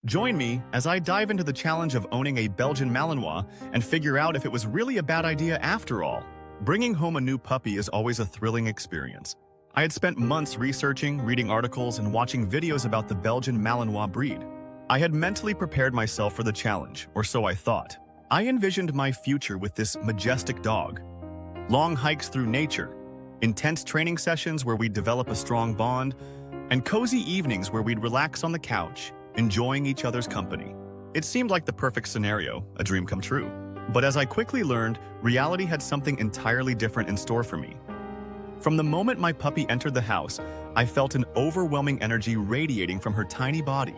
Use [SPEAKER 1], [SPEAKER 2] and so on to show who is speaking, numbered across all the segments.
[SPEAKER 1] Join me as I dive into the challenge of owning a Belgian Malinois and figure out if it was really a bad idea after all. Bringing home a new puppy is always a thrilling experience. I had spent months researching, reading articles, and watching videos about the Belgian Malinois breed. I had mentally prepared myself for the challenge, or so I thought. I envisioned my future with this majestic dog. Long hikes through nature, intense training sessions where we'd develop a strong bond, and cozy evenings where we'd relax on the couch, enjoying each other's company. It seemed like the perfect scenario, a dream come true. But as I quickly learned, reality had something entirely different in store for me. From the moment my puppy entered the house, I felt an overwhelming energy radiating from her tiny body.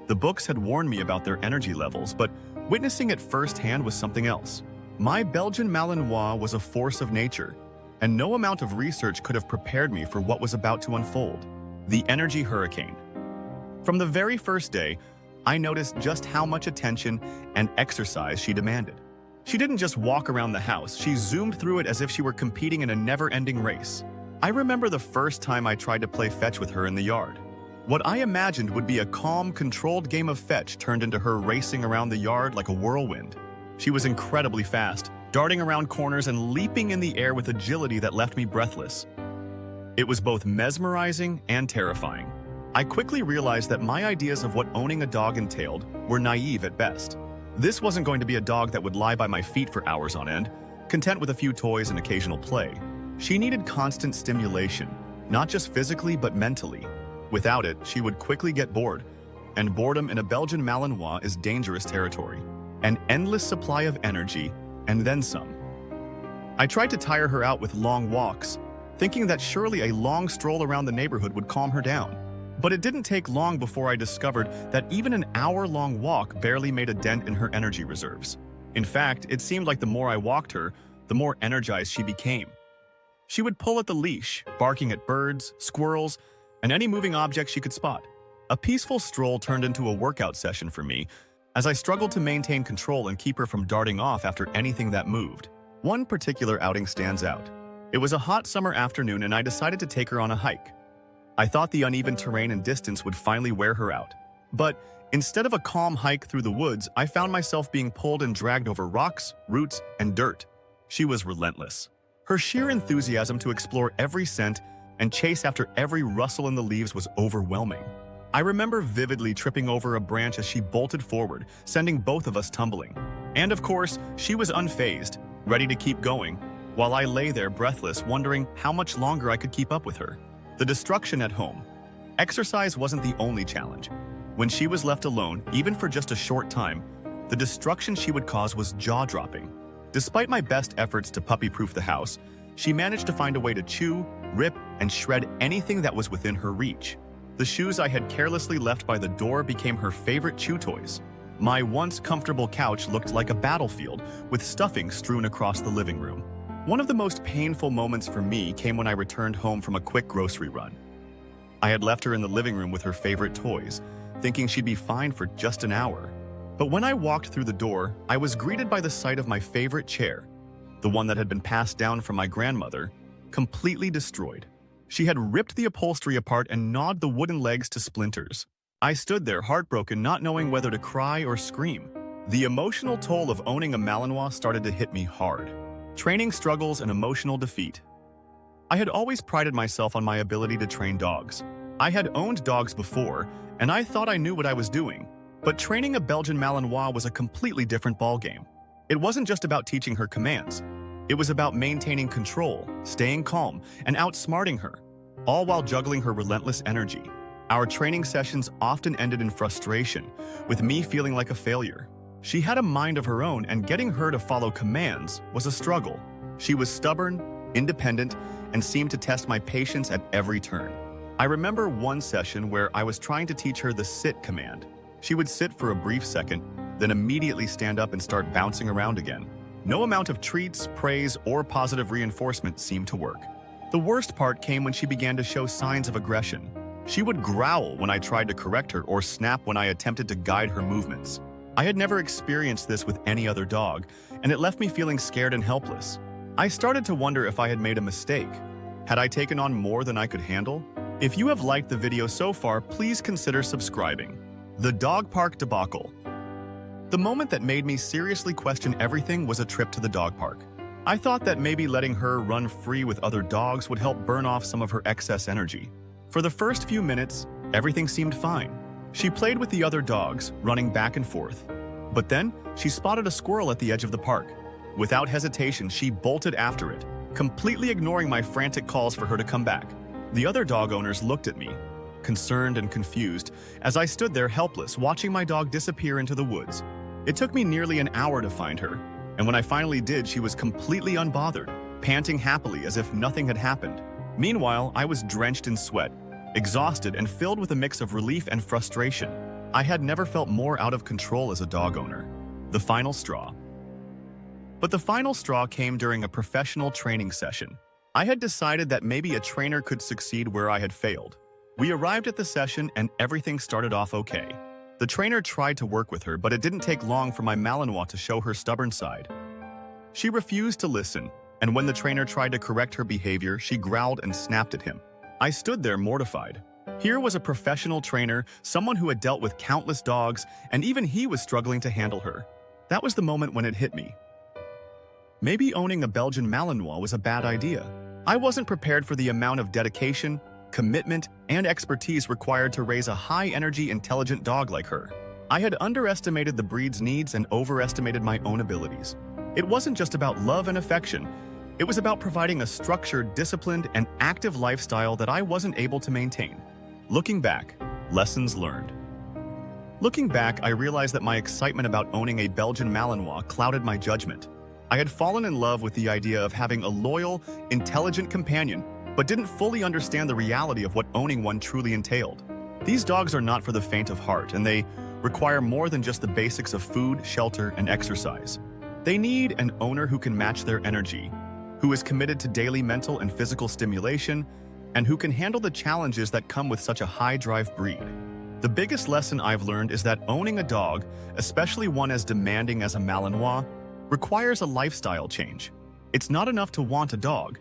[SPEAKER 1] The books had warned me about their energy levels, but witnessing it firsthand was something else. My Belgian Malinois was a force of nature, and no amount of research could have prepared me for what was about to unfold. The energy hurricane. From the very first day, I noticed just how much attention and exercise she demanded. She didn't just walk around the house, she zoomed through it as if she were competing in a never-ending race. I remember the first time I tried to play fetch with her in the yard. What I imagined would be a calm, controlled game of fetch turned into her racing around the yard like a whirlwind. She was incredibly fast, darting around corners and leaping in the air with agility that left me breathless. It was both mesmerizing and terrifying. I quickly realized that my ideas of what owning a dog entailed were naive at best. This wasn't going to be a dog that would lie by my feet for hours on end, content with a few toys and occasional play. She needed constant stimulation, not just physically but mentally. Without it, she would quickly get bored, and boredom in a Belgian Malinois is dangerous territory. An endless supply of energy, and then some. I tried to tire her out with long walks, thinking that surely a long stroll around the neighborhood would calm her down. But it didn't take long before I discovered that even an hour-long walk barely made a dent in her energy reserves. In fact, it seemed like the more I walked her, the more energized she became. She would pull at the leash, barking at birds, squirrels, and any moving object she could spot. A peaceful stroll turned into a workout session for me, as I struggled to maintain control and keep her from darting off after anything that moved. One particular outing stands out. It was a hot summer afternoon and I decided to take her on a hike. I thought the uneven terrain and distance would finally wear her out. But instead of a calm hike through the woods, I found myself being pulled and dragged over rocks, roots, and dirt. She was relentless. Her sheer enthusiasm to explore every scent and chase after every rustle in the leaves was overwhelming. I remember vividly tripping over a branch as she bolted forward, sending both of us tumbling. And of course, she was unfazed, ready to keep going, while I lay there breathless, wondering how much longer I could keep up with her. The destruction at home. Exercise wasn't the only challenge. When she was left alone, even for just a short time, the destruction she would cause was jaw-dropping. Despite my best efforts to puppy-proof the house, she managed to find a way to chew, rip, and shred anything that was within her reach. The shoes I had carelessly left by the door became her favorite chew toys. My once comfortable couch looked like a battlefield, with stuffing strewn across the living room. One of the most painful moments for me came when I returned home from a quick grocery run. I had left her in the living room with her favorite toys, thinking she'd be fine for just an hour. But when I walked through the door, I was greeted by the sight of my favorite chair, the one that had been passed down from my grandmother, completely destroyed. She had ripped the upholstery apart and gnawed the wooden legs to splinters. I stood there heartbroken, not knowing whether to cry or scream. The emotional toll of owning a Malinois started to hit me hard. Training struggles and emotional defeat. I had always prided myself on my ability to train dogs. I had owned dogs before, and I thought I knew what I was doing. But training a Belgian Malinois was a completely different ballgame. It wasn't just about teaching her commands. It was about maintaining control, staying calm, and outsmarting her, all while juggling her relentless energy. Our training sessions often ended in frustration, with me feeling like a failure. She had a mind of her own, and getting her to follow commands was a struggle. She was stubborn, independent, and seemed to test my patience at every turn. I remember one session where I was trying to teach her the sit command. She would sit for a brief second, then immediately stand up and start bouncing around again. No amount of treats, praise, or positive reinforcement seemed to work. The worst part came when she began to show signs of aggression. She would growl when I tried to correct her or snap when I attempted to guide her movements. I had never experienced this with any other dog, and it left me feeling scared and helpless. I started to wonder if I had made a mistake. Had I taken on more than I could handle? If you have liked the video so far, please consider subscribing. The dog park debacle. The moment that made me seriously question everything was a trip to the dog park. I thought that maybe letting her run free with other dogs would help burn off some of her excess energy. For the first few minutes, everything seemed fine. She played with the other dogs, running back and forth. But then, she spotted a squirrel at the edge of the park. Without hesitation, she bolted after it, completely ignoring my frantic calls for her to come back. The other dog owners looked at me, concerned and confused, as I stood there helpless, watching my dog disappear into the woods. It took me nearly an hour to find her, and when I finally did, she was completely unbothered, panting happily as if nothing had happened. Meanwhile, I was drenched in sweat, exhausted and filled with a mix of relief and frustration. I had never felt more out of control as a dog owner. The final straw. But the final straw came during a professional training session. I had decided that maybe a trainer could succeed where I had failed. We arrived at the session and everything started off okay. The trainer tried to work with her, but it didn't take long for my Malinois to show her stubborn side. She refused to listen, and when the trainer tried to correct her behavior, she growled and snapped at him. I stood there mortified. Here was a professional trainer, someone who had dealt with countless dogs, and even he was struggling to handle her. That was the moment when it hit me. Maybe owning a Belgian Malinois was a bad idea. I wasn't prepared for the amount of dedication, commitment, and expertise required to raise a high-energy, intelligent dog like her. I had underestimated the breed's needs and overestimated my own abilities. It wasn't just about love and affection. It was about providing a structured, disciplined, and active lifestyle that I wasn't able to maintain. Looking back, lessons learned. Looking back, I realized that my excitement about owning a Belgian Malinois clouded my judgment. I had fallen in love with the idea of having a loyal, intelligent companion, but didn't fully understand the reality of what owning one truly entailed. These dogs are not for the faint of heart, and they require more than just the basics of food, shelter, and exercise. They need an owner who can match their energy, who is committed to daily mental and physical stimulation, and who can handle the challenges that come with such a high-drive breed. The biggest lesson I've learned is that owning a dog, especially one as demanding as a Malinois, requires a lifestyle change. It's not enough to want a dog.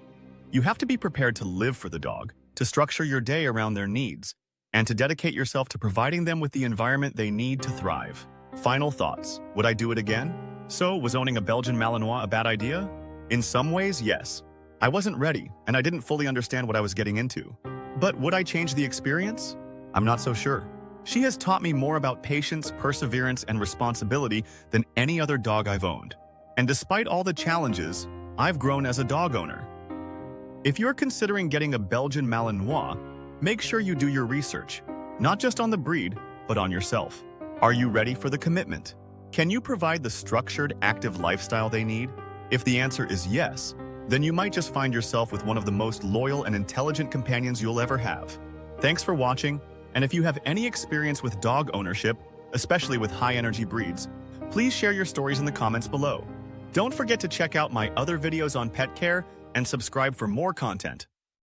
[SPEAKER 1] You have to be prepared to live for the dog, to structure your day around their needs, and to dedicate yourself to providing them with the environment they need to thrive. Final thoughts. Would I do it again? So, was owning a Belgian Malinois a bad idea? In some ways, yes. I wasn't ready, and I didn't fully understand what I was getting into. But would I change the experience? I'm not so sure. She has taught me more about patience, perseverance, and responsibility than any other dog I've owned. And despite all the challenges, I've grown as a dog owner. If you're considering getting a Belgian Malinois, make sure you do your research, not just on the breed, but on yourself. Are you ready for the commitment? Can you provide the structured, active lifestyle they need? If the answer is yes, then you might just find yourself with one of the most loyal and intelligent companions you'll ever have. Thanks for watching, and if you have any experience with dog ownership, especially with high-energy breeds, please share your stories in the comments below. Don't forget to check out my other videos on pet care and subscribe for more content.